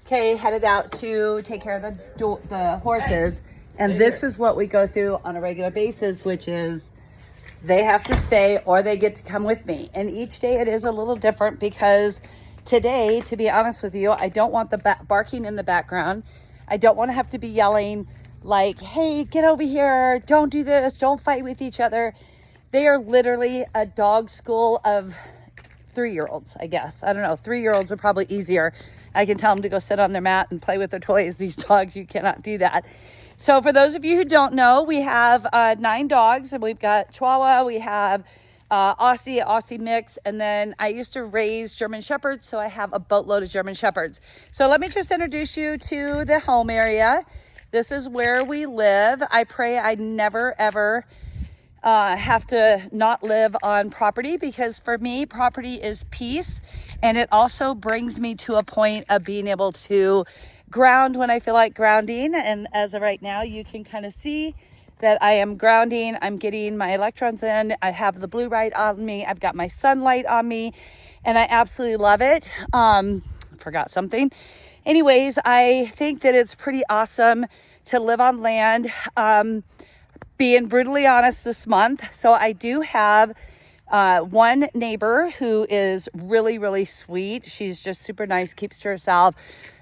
Okay, headed out to take care of the horses. And this is what we go through on a regular basis, which is they have to stay or they get to come with me. And each day it is a little different because today, to be honest with you, I don't want the barking in the background. I don't want to have to be yelling like, hey, get over here. Don't do this. Don't fight with each other. They are literally a dog school of 3-year-olds, I guess. I don't know. 3-year-olds are probably easier. I can tell them to go sit on their mat and play with their toys. These dogs, you cannot do that. So for those of you who don't know, we have 9 dogs, and we've got Chihuahua, we have Aussie mix, and then I used to raise German Shepherds, so I have a boatload of German Shepherds. So let me just introduce you to the home area. This is where we live. I pray I never, ever have to not live on property, because for me, property is peace, and it also brings me to a point of being able to ground when I feel like grounding. And as of right now, you can kind of see that I am grounding. I'm getting my electrons in. I have the blue light on me. I've got my sunlight on me, and I absolutely love it. Forgot something. Anyways, I think that it's pretty awesome to live on land. Being brutally honest this month, so I do have one neighbor who is really, really sweet. She's just super nice, keeps to herself.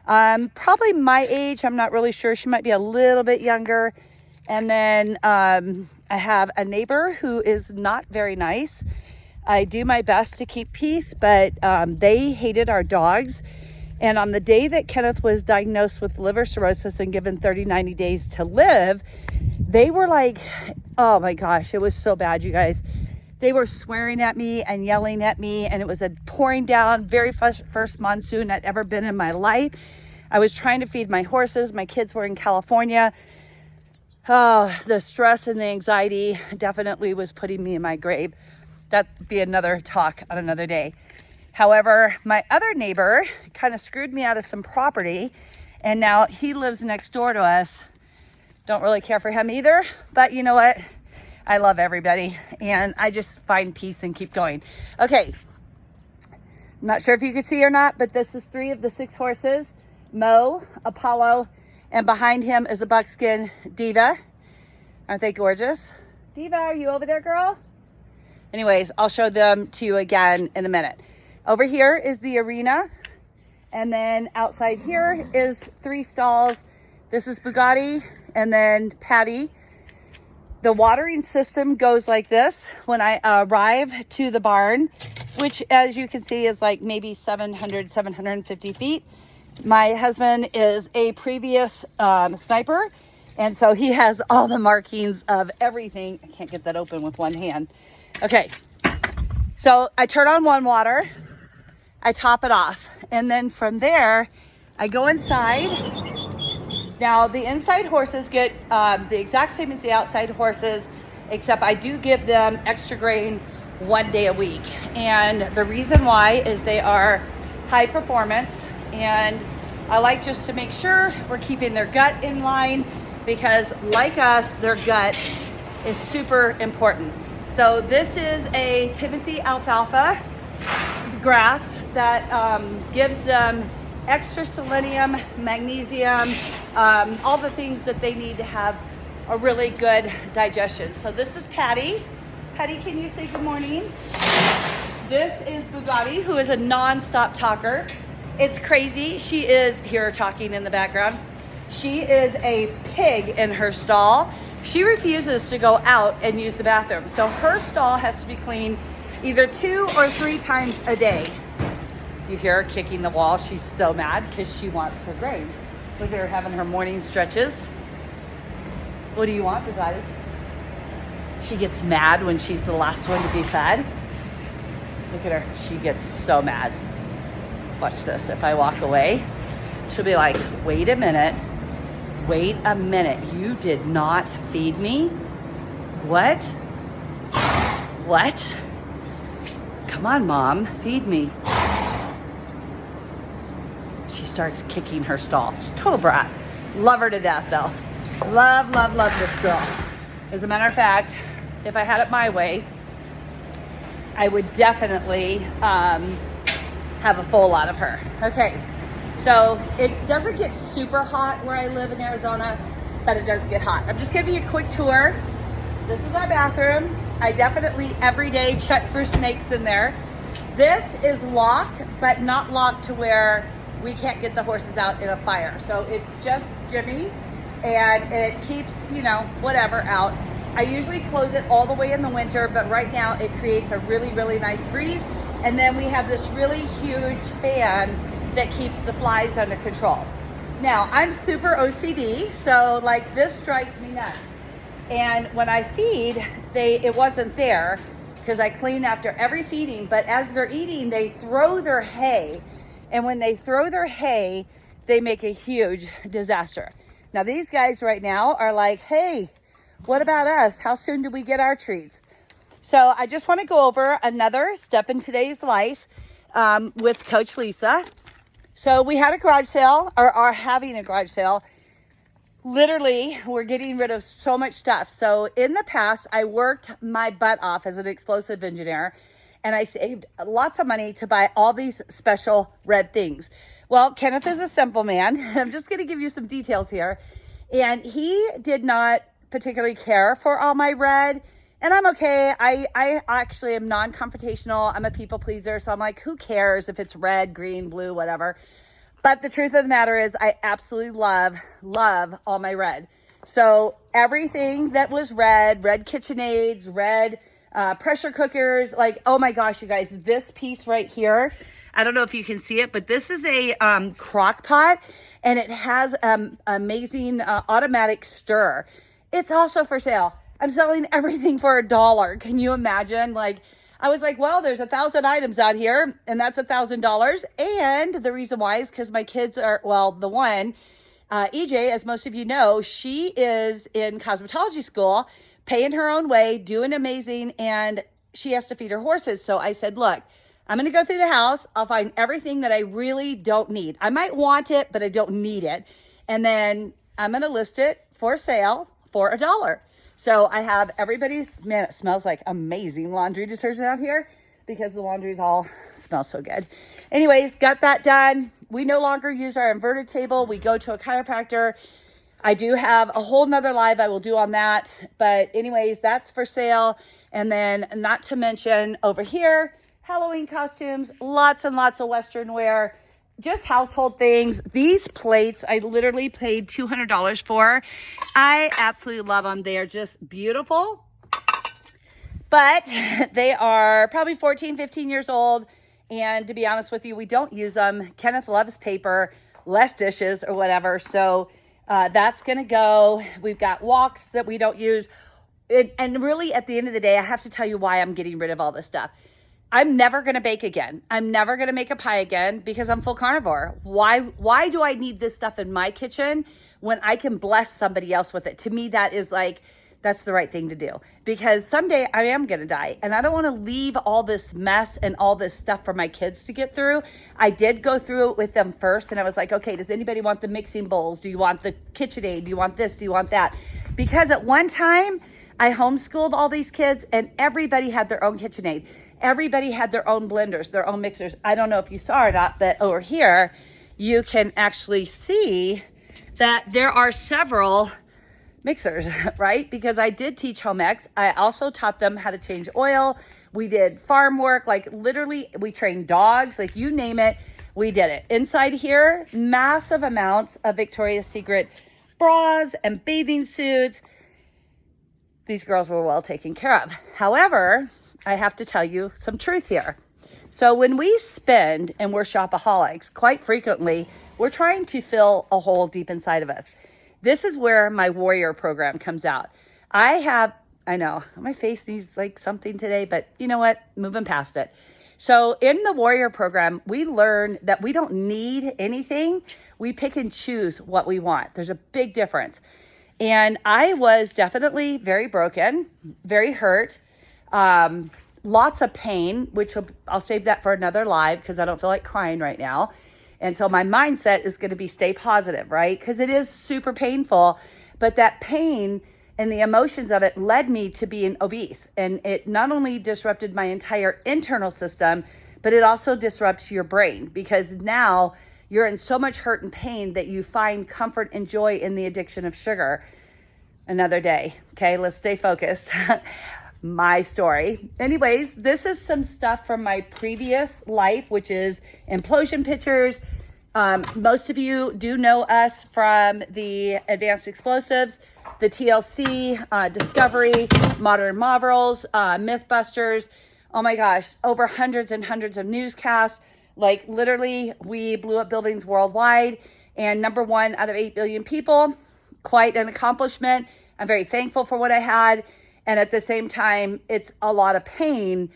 Probably my age, I'm not really sure. She might be a little bit younger. And then I have a neighbor who is not very nice. I do my best to keep peace, but they hated our dogs. And on the day that Kenneth was diagnosed with liver cirrhosis and given 30-90 days to live, they were like, oh my gosh, it was so bad, you guys. They were swearing at me and yelling at me, and it was a pouring down, very first monsoon I'd ever been in my life. I was trying to feed my horses. My kids were in California. Oh, the stress and the anxiety definitely was putting me in my grave. That'd be another talk on another day. However, my other neighbor kind of screwed me out of some property, and now he lives next door to us. Don't really care for him either, but you know what? I love everybody, and I just find peace and keep going. Okay, I'm not sure if you could see or not, but this is 3 of the 6 horses. Mo, Apollo, and behind him is a buckskin Diva. Aren't they gorgeous? Diva, are you over there, girl? Anyways, I'll show them to you again in a minute. Over here is the arena, and then outside here is 3 stalls. This is Bugatti, and then Patty. The watering system goes like this when I arrive to the barn, which as you can see is like maybe 750 feet. My husband is a previous sniper, and so he has all the markings of everything. I can't get that open with one hand. Okay, so I turn on one water, I top it off, and then from there, I go inside. Now, the inside horses get the exact same as the outside horses, except I do give them extra grain 1 day a week. And the reason why is they are high performance, and I like just to make sure we're keeping their gut in line, because like us, their gut is super important. So this is a Timothy alfalfa grass that gives them extra selenium, magnesium, all the things that they need to have a really good digestion. So this is Patty. Patty, can you say good morning? This is Bugatti, who is a non-stop talker. It's crazy. She is here talking in the background. She is a pig in her stall. She refuses to go out and use the bathroom. So her stall has to be cleaned either 2 or 3 times a day. You hear her kicking the wall. She's so mad because she wants her grain. Look at her having her morning stretches. What do you want, Bugatti? She gets mad when she's the last one to be fed. Look at her. She gets so mad. Watch this. If I walk away, she'll be like, wait a minute. Wait a minute. You did not feed me? What? What? Come on, Mom. Feed me. She starts kicking her stall. She's a total brat. Love her to death, though. Love, love, love this girl. As a matter of fact, if I had it my way, I would definitely have a full lot of her. Okay, So it doesn't get super hot where I live in Arizona, but it does get hot. I'm just giving you a quick tour. This is our bathroom. I definitely every day check for snakes in there. This is locked, but not locked to where we can't get the horses out in a fire. So it's just Jimmy, and it keeps, whatever out. I usually close it all the way in the winter, but right now it creates a really, really nice breeze. And then we have this really huge fan that keeps the flies under control. Now, I'm super OCD, so like this drives me nuts. And when I feed, it wasn't there because I clean after every feeding, but as they're eating, they throw their hay. And when they throw their hay, they make a huge disaster. Now, these guys right now are like, hey, what about us? How soon do we get our treats? So I just want to go over another step in today's life with Coach Lisa. So we had a garage sale, or are having a garage sale. Literally, we're getting rid of so much stuff. So in the past, I worked my butt off as an explosive engineer, and I saved lots of money to buy all these special red things. Well, Kenneth is a simple man. I'm just going to give you some details here. And he did not particularly care for all my red. And I'm okay. I actually am non-confrontational. I'm a people pleaser. So I'm like, who cares if it's red, green, blue, whatever. But the truth of the matter is I absolutely love all my red. So everything that was red KitchenAids, red pressure cookers, like, oh my gosh, you guys, this piece right here, I don't know if you can see it, but this is a crock pot, and it has amazing automatic stir. It's also for sale. I'm selling everything for $1. Can you imagine? Like, I was like, well, there's 1,000 items out here, and that's $1,000. And the reason why is because my kids are, well, the one, EJ, as most of you know, she is in cosmetology school, paying her own way, doing amazing, and she has to feed her horses. So I said, look, I'm going to go through the house. I'll find everything that I really don't need. I might want it, but I don't need it. And then I'm going to list it for sale for $1. So I have everybody's, man, it smells like amazing laundry detergent out here because the laundry's all smells so good. Anyways, got that done. We no longer use our inverted table. We go to a chiropractor. I do have a whole nother live I will do on that. But anyways, that's for sale. And then not to mention over here, Halloween costumes, lots and lots of Western wear. Just household things. These plates, I literally paid $200 for. I absolutely love them. They are just beautiful. But they are probably 14, 15 years old. And to be honest with you, we don't use them. Kenneth loves paper, less dishes or whatever. So that's going to go. We've got woks that we don't use. And really, at the end of the day, I have to tell you why I'm getting rid of all this stuff. I'm never going to bake again. I'm never going to make a pie again because I'm full carnivore. Why do I need this stuff in my kitchen when I can bless somebody else with it? To me, that is like, that's the right thing to do because someday I am going to die and I don't want to leave all this mess and all this stuff for my kids to get through. I did go through it with them first and I was like, okay, does anybody want the mixing bowls? Do you want the KitchenAid? Do you want this? Do you want that? Because at one time I homeschooled all these kids and everybody had their own KitchenAid. Everybody had their own blenders, their own mixers. I don't know if you saw or not, but over here, you can actually see that there are several mixers, right? Because I did teach home ec. I also taught them how to change oil. We did farm work, like literally we trained dogs, like you name it, we did it. Inside here, massive amounts of Victoria's Secret bras and bathing suits. These girls were well taken care of. However, I have to tell you some truth here. So when we spend and we're shopaholics, quite frequently, we're trying to fill a hole deep inside of us. This is where my warrior program comes out. I know my face needs like something today, but you know what? Moving past it. So in the warrior program, we learn that we don't need anything. We pick and choose what we want. There's a big difference. And I was definitely very broken, very hurt. Lots of pain, which I'll save that for another live because I don't feel like crying right now. And so my mindset is going to be stay positive, right? Because it is super painful, but that pain and the emotions of it led me to being obese. And it not only disrupted my entire internal system, but it also disrupts your brain because now You're in so much hurt and pain that you find comfort and joy in the addiction of sugar. Another day. Okay, let's stay focused. My story. Anyways, this is some stuff from my previous life, which is implosion pictures. Most of you do know us from the Advanced Explosives, the TLC, Discovery, Modern Marvels, Mythbusters. Oh my gosh, over hundreds and hundreds of newscasts. Like literally, we blew up buildings worldwide and #1 out of 8 billion people. Quite an accomplishment. I'm very thankful for what I had. And at the same time, it's a lot of pain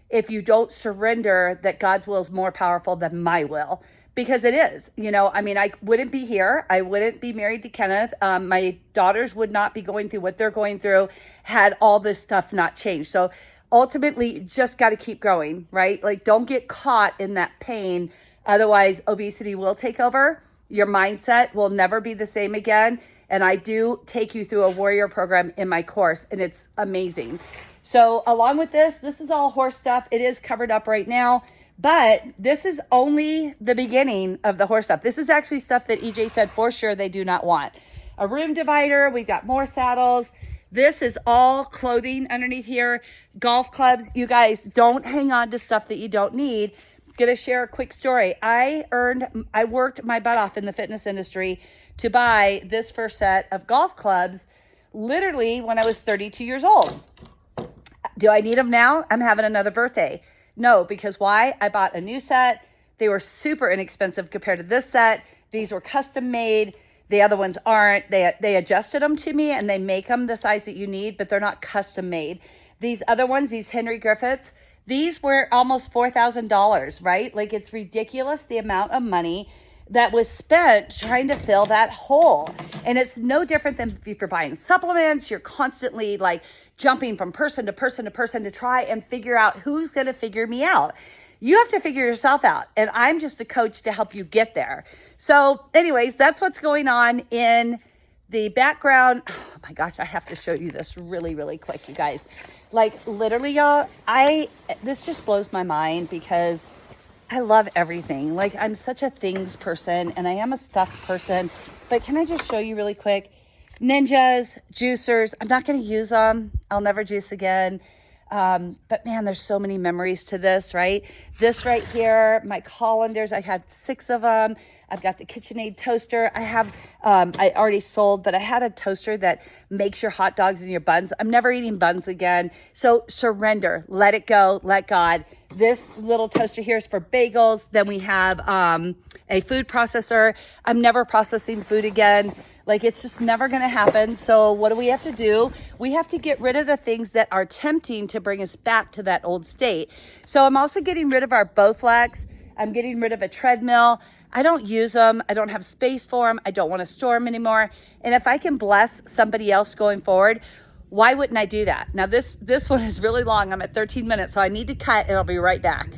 if you don't surrender that God's will is more powerful than my will. Because it is, you know, I mean, I wouldn't be here. I wouldn't be married to Kenneth. My daughters would not be going through what they're going through had all this stuff not changed. So ultimately, you just got to keep going, right? Like, don't get caught in that pain. Otherwise, obesity will take over. Your mindset will never be the same again. And I do take you through a warrior program in my course, and it's amazing. So along with this is all horse stuff. It is covered up right now, but this is only the beginning of the horse stuff. This is actually stuff that EJ said for sure they do not want. A room divider. We've got more saddles. This is all clothing underneath here. Golf clubs. You guys don't hang on to stuff that you don't need. Gonna share a quick story. I worked my butt off in the fitness industry to buy this first set of golf clubs literally when I was 32 years old. Do I need them now? I'm having another birthday. No, because why? I bought a new set. They were super inexpensive compared to this set. These were custom made. The other ones aren't. They adjusted them to me and they make them the size that you need, but they're not custom made. These other ones, these Henry Griffiths, these were almost $4,000, right? Like, it's ridiculous the amount of money that was spent trying to fill that hole. And it's no different than if you're buying supplements. You're constantly like jumping from person to person to person to try and figure out who's going to figure me out. You have to figure yourself out. And I'm just a coach to help you get there. So anyways, that's what's going on in the background. Oh my gosh, I have to show you this really, really quick, you guys. Like, literally, y'all, this just blows my mind because I love everything. Like, I'm such a things person and I am a stuff person. But can I just show you really quick? Ninjas, juicers. I'm not going to use them. I'll never juice again. But man, there's so many memories to this, right? This right here, my colanders, I had 6 of them. I've got the KitchenAid toaster. I have, I already sold, but I had a toaster that makes your hot dogs and your buns. I'm never eating buns again. So surrender, let it go, let God. This little toaster here is for bagels. Then we have a food processor. I'm never processing food again. Like, it's just never going to happen. So what do we have to do? We have to get rid of the things that are tempting to bring us back to that old state. So I'm also getting rid of our Bowflex. I'm getting rid of a treadmill. I don't use them. I don't have space for them. I don't want to store them anymore. And if I can bless somebody else going forward, why wouldn't I do that? Now, this one is really long. I'm at 13 minutes, so I need to cut and I'll be right back.